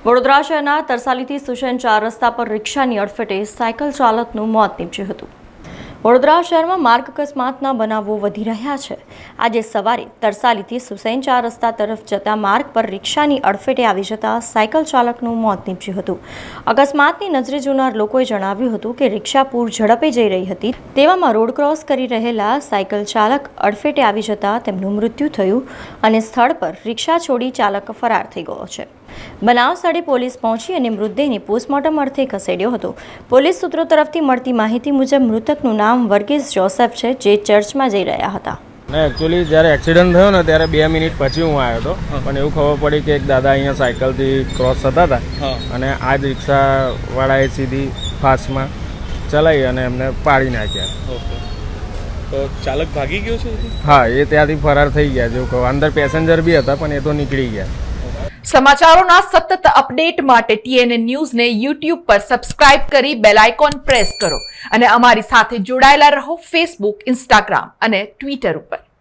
વડોદરા શહેરના તરસાલીથી સુશેન 4 રસ્તા પર રિક્ષાની અડફેટે સાયકલ ચાલકનું મોત નીપજ્યું હતું। વડોદરા શહેરમાં માર્ગ અકસ્માતના બનાવો વધી રહ્યા છે। આજે સવારે તરસાલીથી સુશેન 4 રસ્તા તરફ જતા માર્ગ પર રિક્ષાની અડફેટે આવી જતા સાયકલ ચાલકનું મોત નીપજ્યું હતું। અકસ્માતની નજરે જોનાર લોકોએ જણાવ્યું હતું કે રિક્ષા પૂર ઝડપે જઈ રહી હતી, તેવામાં રોડ ક્રોસ કરી રહેલા સાયકલ ચાલક અડફેટે આવી જતા તેમનું મૃત્યુ થયું અને સ્થળ પર રિક્ષા છોડી ચાલક ફરાર થઈ ગયો છે। બનાવ સ્થળે પોલીસ પહોંચી અને મૃતદેહને પોસ્ટમોર્ટમ અર્થે ખસેડ્યો હતો। પોલીસ સૂત્રો તરફથી મળતી માહિતી મુજબ મૃતકનું નામ વર્ગીસ જોસેફ છે, જે ચર્ચમાં જઈ રહ્યા હતા। એકચ્યુઅલી જ્યારે એક્સિડન્ટ થયો ને ત્યારે 2 મિનિટ પછી હું આવ્યો હતો, પણ એવું ખબર પડી કે એક દાદા અહીંયા સાયકલથી ક્રોસ થતા હતા અને આ જ રિક્ષાવાળાએ સીધી ફાસ્ટમાં ચલાવી અને એમને પાડી નાખ્યા। તો ચાલક ભાગી ગયો છે? હા, એ ત્યાંથી ફરાર થઈ ગયા જેવું કહું। અંદર પેસેન્જર બી હતા પણ એ તો નીકળી ગયા। સમાચારોના સતત અપડેટ માટે TNN ન્યૂઝને YouTube પર સબસ્ક્રાઇબ કરી બેલ આઇકોન પ્રેસ કરો અને અમારી સાથે જોડાયેલા રહો Facebook, Instagram અને Twitter ઉપર।